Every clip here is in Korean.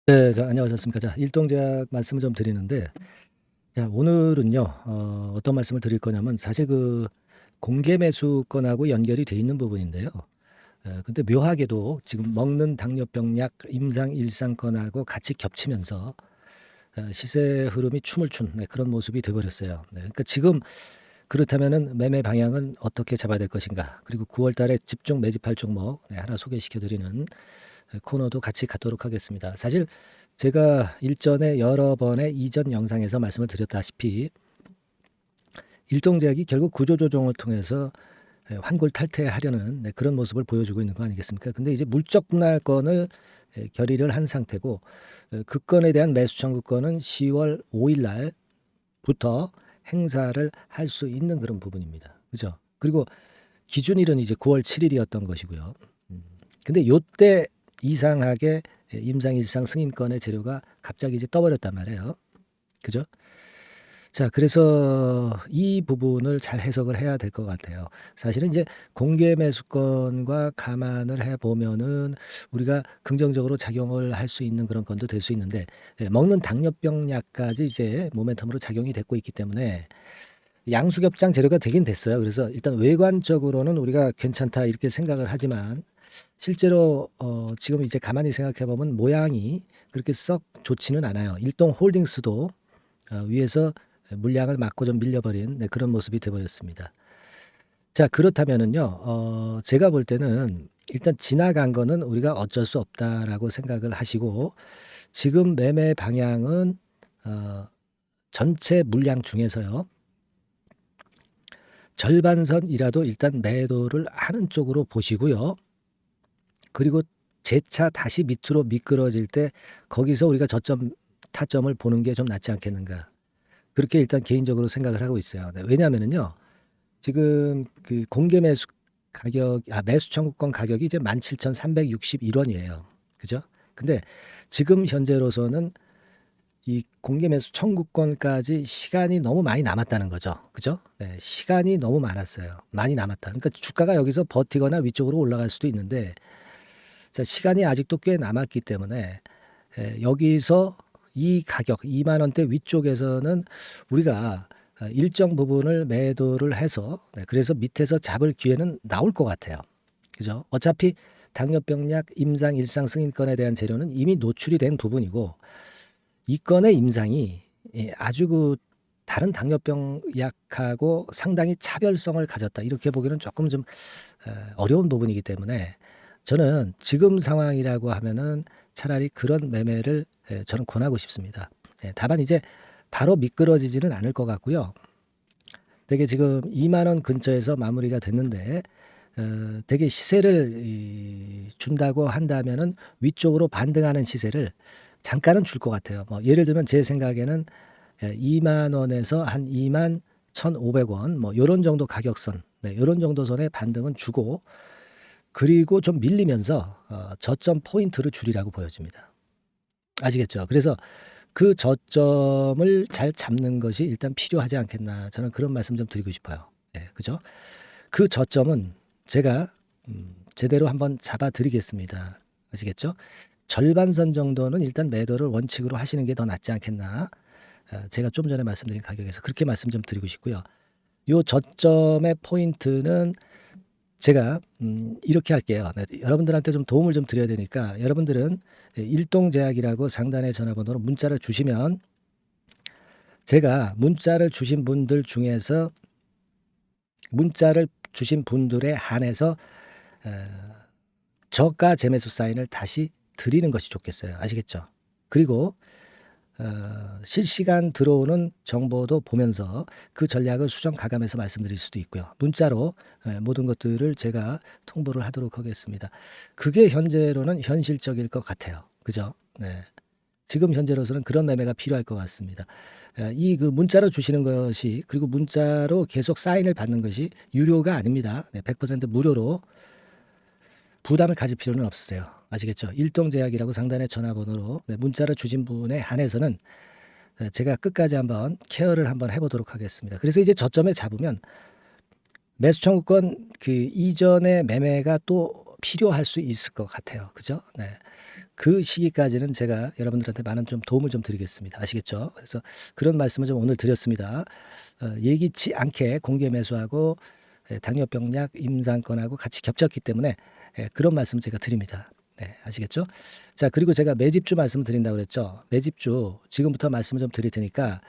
네. 안녕하셨습니까. 일동제약 말씀을 좀 드리는데, 오늘은요. 어떤 말씀을 드릴 거냐면, 사실 공개 매수권하고 연결이 돼 있는 부분인데요. 근데 묘하게도 지금 먹는 당뇨병 약 임상 일상권하고 같이 겹치면서 시세 흐름이 춤을 춘, 그런 모습이 돼 버렸어요. 그러니까 지금 그렇다면은 매매 방향은 어떻게 잡아야 될 것인가? 그리고 9월 달에 집중 매집할 종목 하나 소개시켜 드리는 코너도 같이 갖도록 하겠습니다. 사실 제가 일전에 여러 번의 이전 영상에서 말씀을 드렸다시피 일동제약이 결국 구조조정을 통해서 환골 탈퇴하려는 그런 모습을 보여주고 있는 거 아니겠습니까? 근데 이제 물적 분할권을 결의를 한 상태고, 그 건에 대한 매수 청구권은 10월 5일 날부터 행사를 할 수 있는 그런 부분입니다. 그죠? 그리고 기준일은 이제 9월 7일이었던 것이고요. 근데 요때 이상하게 임상일상 승인권의 재료가 갑자기 이제 떠버렸단 말이에요. 그죠? 그래서 이 부분을 잘 해석을 해야 될 것 같아요. 사실은 이제 공개 매수권과 감안을 해 보면은 우리가 긍정적으로 작용을 할 수 있는 그런 건도 될 수 있는데, 먹는 당뇨병 약까지 이제 모멘텀으로 작용이 됐고 있기 때문에 양수겹장 재료가 되긴 됐어요. 그래서 일단 외관적으로는 우리가 괜찮다 이렇게 생각을 하지만, 실제로 지금 이제 가만히 생각해 보면 모양이 그렇게 썩 좋지는 않아요. 일동홀딩스도 위에서 물량을 맞고 좀 밀려버린 그런 모습이 돼 버렸습니다. 그렇다면은요. 제가 볼 때는 일단 지나간 거는 우리가 어쩔 수 없다라고 생각을 하시고, 지금 매매 방향은 전체 물량 중에서요. 절반선이라도 일단 매도를 하는 쪽으로 보시고요. 그리고 재차 다시 밑으로 미끄러질 때 거기서 우리가 저점 타점을 보는 게 좀 낫지 않겠는가. 그렇게 일단 개인적으로 생각을 하고 있어요. 왜냐하면은요. 지금 그 공개 매수 매수 청구권 가격이 이제 17,361원이에요. 그죠? 근데 지금 현재로서는 이 공개 매수 청구권까지 시간이 너무 많이 남았다는 거죠. 그죠? 네, 시간이 너무 많았어요. 많이 남았다. 그러니까 주가가 여기서 버티거나 위쪽으로 올라갈 수도 있는데, 시간이 아직도 꽤 남았기 때문에 여기서 이 가격 2만 원대 위쪽에서는 우리가 일정 부분을 매도를 해서, 그래서 밑에서 잡을 기회는 나올 것 같아요. 그죠? 어차피 당뇨병약 임상 일상 승인권에 대한 재료는 이미 노출이 된 부분이고, 이 건의 임상이 아주 다른 당뇨병 약하고 상당히 차별성을 가졌다 이렇게 보기는 조금 좀 어려운 부분이기 때문에, 저는 지금 상황이라고 하면은 차라리 그런 매매를 저는 권하고 싶습니다. 다만 이제 바로 미끄러지지는 않을 것 같고요. 되게 지금 2만 원 근처에서 마무리가 됐는데, 되게 시세를 준다고 한다면은 위쪽으로 반등하는 시세를 잠깐은 줄 것 같아요. 뭐 예를 들면 제 생각에는 2만 원에서 한 2만 1,500원 뭐 요런 정도 가격선, 요런 정도 선에 반등은 주고, 그리고 좀 밀리면서 저점 포인트를 줄이라고 보여집니다. 아시겠죠? 그래서 그 저점을 잘 잡는 것이 일단 필요하지 않겠나, 저는 그런 말씀 좀 드리고 싶어요. 그죠? 그 저점은 제가 제대로 한번 잡아 드리겠습니다. 아시겠죠? 절반선 정도는 일단 매도를 원칙으로 하시는 게 더 낫지 않겠나. 제가 좀 전에 말씀드린 가격에서 그렇게 말씀 좀 드리고 싶고요. 요 저점의 포인트는 제가 이렇게 할게요. 여러분들한테 좀 도움을 좀 드려야 되니까, 여러분들은 일동제약이라고 상단의 전화번호로 문자를 주시면, 제가 문자를 주신 분들 중에서 문자를 주신 분들에 한해서 저가 재매수 사인을 다시 드리는 것이 좋겠어요. 아시겠죠? 그리고 실시간 들어오는 정보도 보면서 그 전략을 수정 가감해서 말씀드릴 수도 있고요. 문자로 모든 것들을 제가 통보를 하도록 하겠습니다. 그게 현재로는 현실적일 것 같아요. 그죠? 네. 지금 현재로서는 그런 매매가 필요할 것 같습니다. 이 문자로 주시는 것이, 그리고 문자로 계속 사인을 받는 것이 유료가 아닙니다. 100% 무료로 부담을 가질 필요는 없으세요. 아시겠죠? 일동제약이라고 상단의 전화번호로 문자를 주신 분에 한해서는 제가 끝까지 한번 케어를 한번 해보도록 하겠습니다. 그래서 이제 저점에 잡으면 매수 청구권 그 이전의 매매가 또 필요할 수 있을 것 같아요. 그죠? 네. 그 시기까지는 제가 여러분들한테 많은 좀 도움을 좀 드리겠습니다. 아시겠죠? 그래서 그런 말씀을 좀 오늘 드렸습니다. 예기치 않게 공개 매수하고 당뇨병 약 임상권하고 같이 겹쳤기 때문에 그런 말씀을 제가 드립니다. 네, 아시겠죠? 자, 그리고 제가 매집주 말씀을 드린다고 그랬죠. 매집주 지금부터 말씀을 좀 드릴 테니까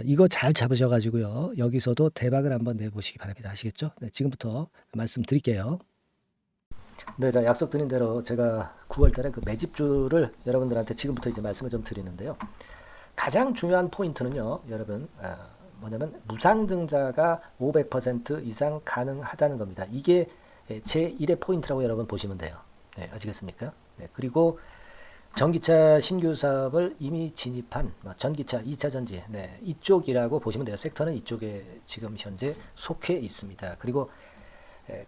이거 잘 잡으셔 가지고요. 여기서도 대박을 한번 내보시기 바랍니다. 아시겠죠? 네, 지금부터 말씀드릴게요. 네, 자, 약속드린 대로 제가 9월 달에 그 매집주를 여러분들한테 지금부터 이제 말씀을 좀 드리는데요. 가장 중요한 포인트는요, 여러분, 뭐냐면 무상증자가 500% 이상 가능하다는 겁니다. 이게 제1의 포인트라고 여러분 보시면 돼요. 네, 아시겠습니까? 네, 그리고 전기차 신규 사업을 이미 진입한 전기차 2차 전지, 네, 이쪽이라고 보시면 돼요. 섹터는 이쪽에 지금 현재 속해 있습니다. 그리고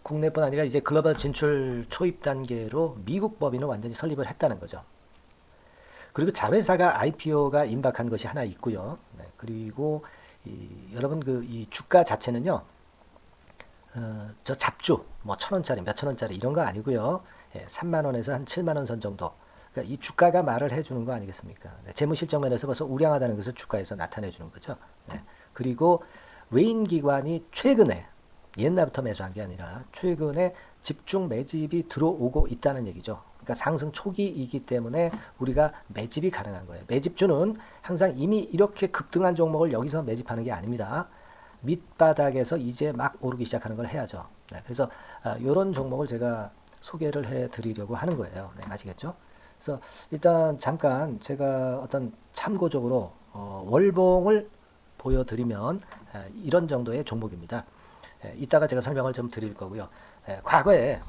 국내뿐 아니라 이제 글로벌 진출 초입 단계로 미국 법인을 완전히 설립을 했다는 거죠. 그리고 자회사가 IPO가 임박한 것이 하나 있고요. 네, 그리고 여러분 그 이 주가 자체는요. 저 잡주 뭐 1,000원짜리 몇천 원짜리 이런 거 아니고요. 3만 원에서 한 7만 원 선 정도. 그러니까 이 주가가 말을 해주는 거 아니겠습니까? 네, 재무실적 면에서 벌써 우량하다는 것을 주가에서 나타내 주는 거죠. 네, 그리고 외인 기관이 최근에 옛날부터 매수한 게 아니라 최근에 집중 매집이 들어오고 있다는 얘기죠. 그러니까 상승 초기이기 때문에 우리가 매집이 가능한 거예요. 매집주는 항상 이미 이렇게 급등한 종목을 여기서 매집하는 게 아닙니다. 밑바닥에서 이제 막 오르기 시작하는 걸 해야죠. 네, 그래서 이런 종목을 제가 소개를 해드리려고 하는 거예요. 네, 아시겠죠? 그래서 일단 잠깐 제가 어떤 참고적으로 월봉을 보여드리면 이런 정도의 종목입니다. 이따가 제가 설명을 좀 드릴 거고요. 과거에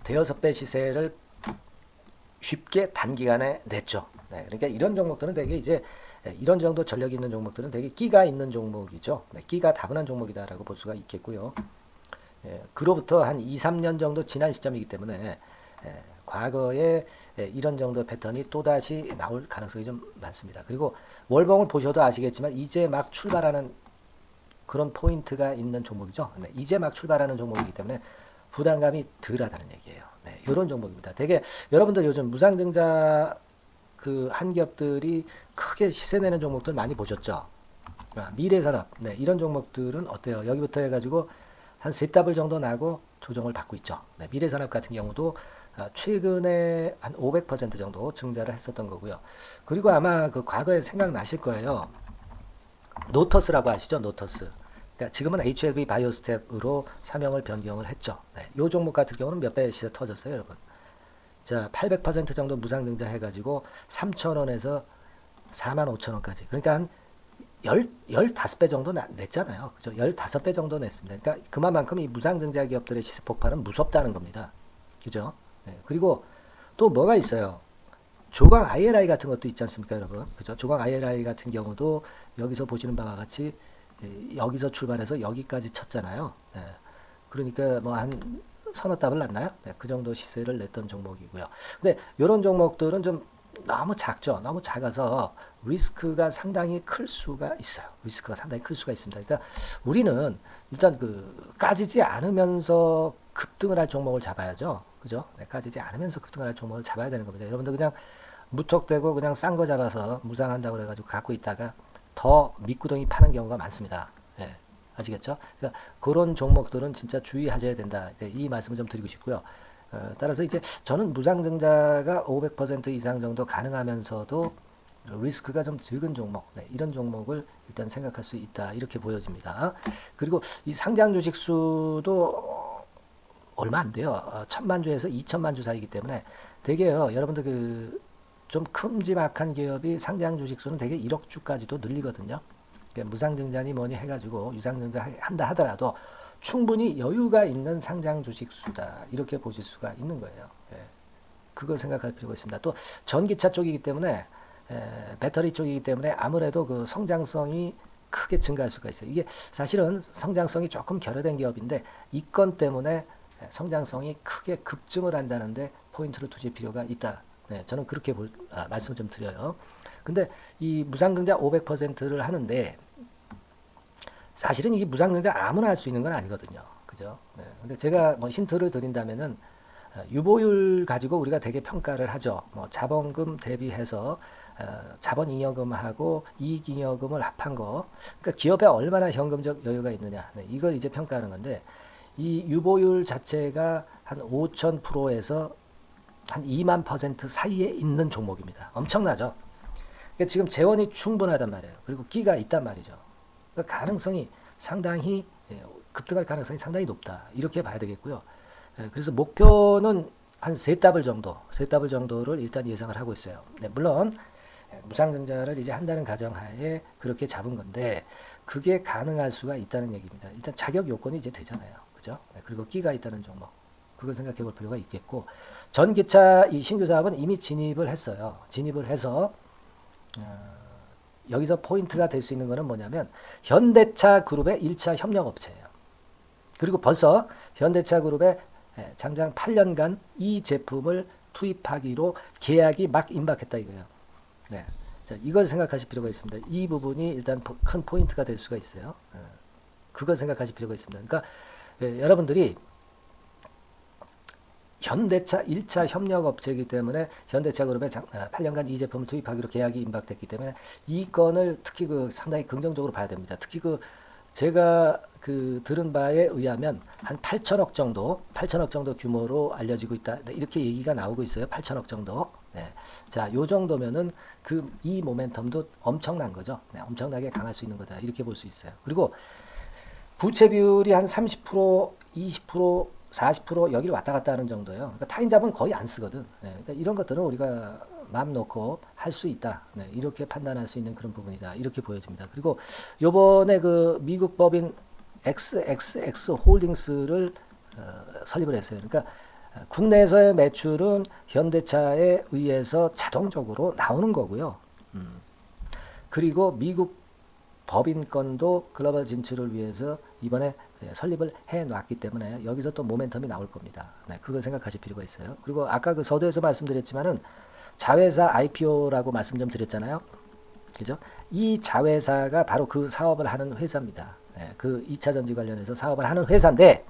대여섯 배 시세를 쉽게 단기간에 냈죠. 네, 그러니까 이런 종목들은 되게 이제 이런 정도 전력이 있는 종목들은 되게 끼가 있는 종목이죠. 네, 끼가 다분한 종목이다라고 볼 수가 있겠고요. 그로부터 한 2, 3년 정도 지난 시점이기 때문에 과거에 이런 정도 패턴이 또다시 나올 가능성이 좀 많습니다. 그리고 월봉을 보셔도 아시겠지만 이제 막 출발하는 그런 포인트가 있는 종목이죠. 네, 이제 막 출발하는 종목이기 때문에 부담감이 덜하다는 얘기예요. 네, 이런 종목입니다. 되게 여러분들 요즘 무상증자 그 한 기업들이 크게 시세 내는 종목들 많이 보셨죠? 미래산업, 네, 이런 종목들은 어때요? 여기부터 해가지고 한 세 더블 정도 나고 조정을 받고 있죠. 네, 미래산업 같은 경우도 최근에 한 500% 정도 증자를 했었던 거고요. 그리고 아마 그 과거에 생각나실 거예요. 노터스라고 아시죠? 노터스. 그러니까 지금은 HLB 바이오스텝으로 사명을 변경을 했죠. 네, 이 종목 같은 경우는 몇 배 시세 터졌어요, 여러분. 자, 800% 정도 무상증자 해가지고 3,000원에서 45,000원까지. 그러니까 한 15배 정도 냈잖아요. 그죠? 15배 정도 냈습니다. 그러니까 그만큼 이 무상증자 기업들의 시세 폭발은 무섭다는 겁니다. 그죠? 네, 그리고 또 뭐가 있어요? 조각 IRI 같은 것도 있지 않습니까, 여러분? 그죠? 조각 IRI 같은 경우도 여기서 보시는 바와 같이 여기서 출발해서 여기까지 쳤잖아요. 네. 그러니까 뭐 한 서너 답을 났나요? 네, 그 정도 시세를 냈던 종목이고요. 근데 이런 종목들은 좀 너무 작죠. 너무 작아서 리스크가 상당히 클 수가 있어요. 리스크가 상당히 클 수가 있습니다. 그러니까 우리는 일단 그 까지지 않으면서 급등을 할 종목을 잡아야죠. 그죠? 네, 까지지 않으면서 급등을 할 종목을 잡아야 되는 겁니다. 여러분들 그냥 무턱대고 그냥 싼 거 잡아서 무상한다고 그래가지고 갖고 있다가 더 밑구덩이 파는 경우가 많습니다. 예, 아시겠죠? 그러니까 그런 종목들은 진짜 주의하셔야 된다. 네, 이 말씀을 좀 드리고 싶고요. 따라서 이제 저는 무상증자가 500% 이상 정도 가능하면서도 리스크가 좀 적은 종목, 네, 이런 종목을 일단 생각할 수 있다. 이렇게 보여집니다. 그리고 이 상장 주식 수도 얼마 안 돼요. 1,000만 주에서 2천만 주 사이기 때문에 되게요. 여러분들 그 좀 큼지막한 기업이 상장 주식 수는 되게 1억 주까지도 늘리거든요. 그러니까 무상증자니 뭐니 해가지고 유상증자 한다 하더라도 충분히 여유가 있는 상장 주식 수다. 이렇게 보실 수가 있는 거예요. 예. 그걸 생각할 필요가 있습니다. 또 전기차 쪽이기 때문에 배터리 쪽이기 때문에 아무래도 그 성장성이 크게 증가할 수가 있어요. 이게 사실은 성장성이 조금 결여된 기업인데 이 건 때문에 성장성이 크게 급증을 한다는데 포인트를 두실 필요가 있다. 네, 저는 그렇게 말씀을 좀 드려요. 근데 이 무상증자 500%를 하는데 사실은 이게 무상증자 아무나 할 수 있는 건 아니거든요. 그죠? 네, 근데 제가 뭐 힌트를 드린다면은 유보율 가지고 우리가 되게 평가를 하죠. 뭐 자본금 대비해서 자본잉여금하고 이익잉여금을 합한 거, 그러니까 기업에 얼마나 현금적 여유가 있느냐, 네, 이걸 이제 평가하는 건데, 이 유보율 자체가 한 5,000%에서 한 2만% 사이에 있는 종목입니다. 엄청나죠. 그러니까 지금 재원이 충분하단 말이에요. 그리고 끼가 있단 말이죠. 그러니까 가능성이 상당히 급등할 가능성이 상당히 높다. 이렇게 봐야 되겠고요. 그래서 목표는 한 세 더블 정도를 일단 예상을 하고 있어요. 네, 물론 무상증자를 이제 한다는 가정하에 그렇게 잡은 건데 그게 가능할 수가 있다는 얘기입니다. 일단 자격 요건이 이제 되잖아요. 그죠? 네, 그리고 끼가 있다는 종목. 그걸 생각해 볼 필요가 있겠고, 전기차 이 신규 사업은 이미 진입을 했어요. 진입을 해서 여기서 포인트가 될 수 있는 거는 뭐냐면 현대차 그룹의 1차 협력 업체예요. 그리고 벌써 현대차 그룹의 장장 8년간 이 제품을 투입하기로 계약이 막 임박했다 이거예요. 네. 자, 이걸 생각하실 필요가 있습니다. 이 부분이 일단 큰 포인트가 될 수가 있어요. 그걸 생각하실 필요가 있습니다. 그러니까 여러분들이 현대차 1차 협력업체이기 때문에 현대차 그룹에 8년간 이 제품을 투입하기로 계약이 임박됐기 때문에 이 건을 특히 상당히 긍정적으로 봐야 됩니다. 특히 제가 들은 바에 의하면 한 8천억 정도 규모로 알려지고 있다. 네, 이렇게 얘기가 나오고 있어요. 8천억 정도. 네. 자, 요 정도면은 이 모멘텀도 엄청난 거죠. 네, 엄청나게 강할 수 있는 거다. 이렇게 볼 수 있어요. 그리고 부채 비율이 한 30%, 20%, 40% 여기를 왔다 갔다 하는 정도예요. 그러니까 타인자본 거의 안 쓰거든. 네, 그러니까 이런 것들은 우리가 마음 놓고 할 수 있다. 네, 이렇게 판단할 수 있는 그런 부분이다. 이렇게 보여집니다. 그리고 요번에 미국 법인 XXX 홀딩스를 설립을 했어요. 그러니까 국내에서의 매출은 현대차에 의해서 자동적으로 나오는 거고요. 그리고 미국 법인권도 글로벌 진출을 위해서 이번에 설립을 해놨기 때문에 여기서 또 모멘텀이 나올 겁니다. 네, 그걸 생각하실 필요가 있어요. 그리고 아까 서두에서 말씀드렸지만은 자회사 IPO라고 말씀 좀 드렸잖아요. 그죠? 이 자회사가 바로 그 사업을 하는 회사입니다. 네, 그 2차 전지 관련해서 사업을 하는 회사인데,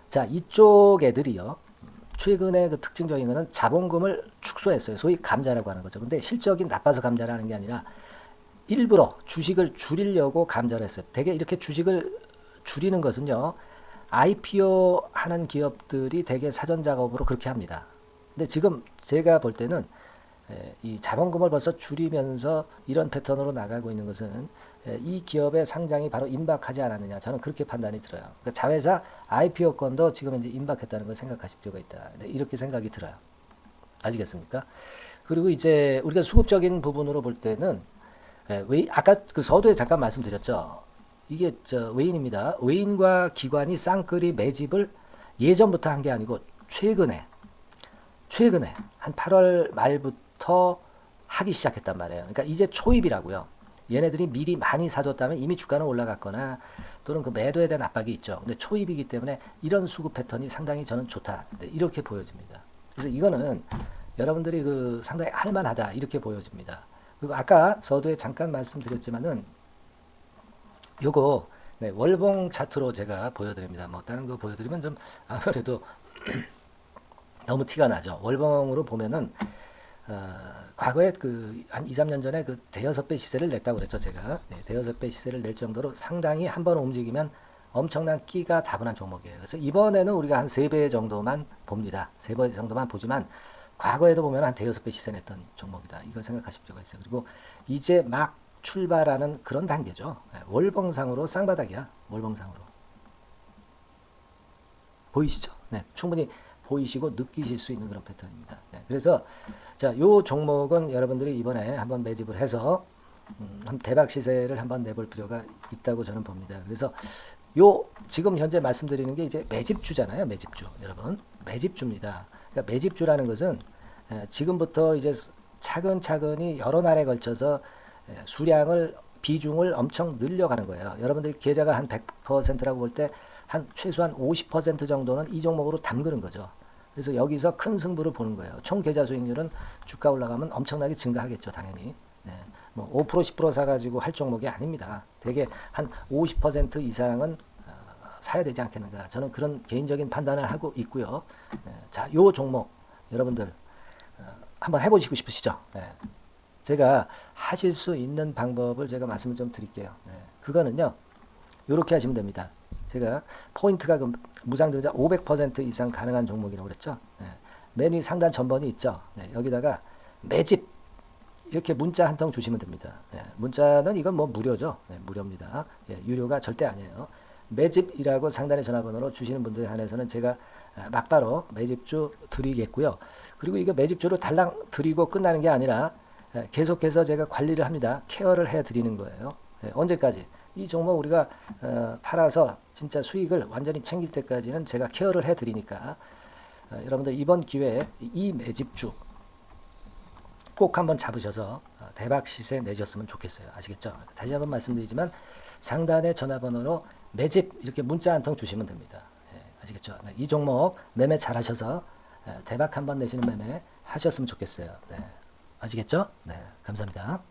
자, 이쪽 애들이요. 최근에 특징적인 거는 자본금을 축소했어요. 소위 감자라고 하는 거죠. 근데 실적이 나빠서 감자를 하는 게 아니라 일부러 주식을 줄이려고 감자를 했어요. 되게 이렇게 주식을 줄이는 것은요, IPO 하는 기업들이 되게 사전 작업으로 그렇게 합니다. 근데 지금 제가 볼 때는 이 자본금을 벌써 줄이면서 이런 패턴으로 나가고 있는 것은 이 기업의 상장이 바로 임박하지 않았느냐, 저는 그렇게 판단이 들어요. 그러니까 자회사 IPO권도 지금 이제 임박했다는 걸 생각하실 필요가 있다. 이렇게 생각이 들어요. 아시겠습니까? 그리고 이제 우리가 수급적인 부분으로 볼 때는 아까 서두에 잠깐 말씀드렸죠. 이게 외인입니다. 외인과 기관이 쌍끌이 매집을 예전부터 한 게 아니고 최근에 한 8월 말부터 하기 시작했단 말이에요. 그러니까 이제 초입이라고요. 얘네들이 미리 많이 사줬다면 이미 주가는 올라갔거나 또는 매도에 대한 압박이 있죠. 근데 초입이기 때문에 이런 수급 패턴이 상당히 저는 좋다. 이렇게 보여집니다. 그래서 이거는 여러분들이 상당히 할만하다. 이렇게 보여집니다. 그리고 아까 서두에 잠깐 말씀드렸지만은 요거 월봉 차트로 제가 보여드립니다. 뭐 다른 거 보여드리면 좀 아무래도 너무 티가 나죠. 월봉으로 보면은 과거에 한 2, 3년 전에 대여섯 배 시세를 냈다고 그랬죠, 제가. 네, 대여섯 배 시세를 낼 정도로 상당히 한 번 움직이면 엄청난 끼가 다분한 종목이에요. 그래서 이번에는 우리가 한 3배 정도만 봅니다. 3배 정도만 보지만 과거에도 보면 한 대여섯 배 시세 냈던 종목이다. 이걸 생각하실 필요가 있어요. 그리고 이제 막 출발하는 그런 단계죠. 월봉상으로 쌍바닥이야. 월봉상으로. 보이시죠? 네, 충분히 보이시고 느끼실 수 있는 그런 패턴입니다. 네, 그래서 자, 요 종목은 여러분들이 이번에 한번 매집을 해서 대박 시세를 한번 내볼 필요가 있다고 저는 봅니다. 그래서 지금 현재 말씀드리는 게 이제 매집주잖아요. 매집주. 여러분, 매집주입니다. 그러니까 매집주라는 것은 지금부터 이제 차근차근히 여러 날에 걸쳐서 비중을 엄청 늘려가는 거예요. 여러분들 계좌가 한 100%라고 볼 때 한 최소한 50% 정도는 이 종목으로 담그는 거죠. 그래서 여기서 큰 승부를 보는 거예요. 총 계좌 수익률은 주가 올라가면 엄청나게 증가하겠죠, 당연히. 네. 뭐 5% 10% 사가지고 할 종목이 아닙니다. 되게 한 50% 이상은 사야 되지 않겠는가. 저는 그런 개인적인 판단을 하고 있고요. 자, 요 종목 여러분들 한번 해보시고 싶으시죠? 제가 하실 수 있는 방법을 제가 말씀을 좀 드릴게요. 그거는요. 이렇게 하시면 됩니다. 제가 포인트가 무상등자 500% 이상 가능한 종목이라고 그랬죠. 맨 위 상단 전번이 있죠. 여기다가 매집 이렇게 문자 한 통 주시면 됩니다. 문자는 이건 뭐 무료죠. 무료입니다. 유료가 절대 아니에요. 매집이라고 상단의 전화번호로 주시는 분들에 한해서는 제가 막바로 매집주 드리겠고요. 그리고 이거 매집주를 달랑 드리고 끝나는 게 아니라 계속해서 제가 관리를 합니다. 케어를 해 드리는 거예요. 언제까지? 이 종목 우리가 팔아서 진짜 수익을 완전히 챙길 때까지는 제가 케어를 해 드리니까 여러분들 이번 기회에 이 매집주 꼭 한번 잡으셔서 대박 시세 내셨으면 좋겠어요. 아시겠죠? 다시 한번 말씀드리지만 상단의 전화번호로 매집 이렇게 문자 한 통 주시면 됩니다. 아시겠죠? 이 종목 매매 잘 하셔서 대박 한번 내시는 매매 하셨으면 좋겠어요. 아시겠죠? 감사합니다.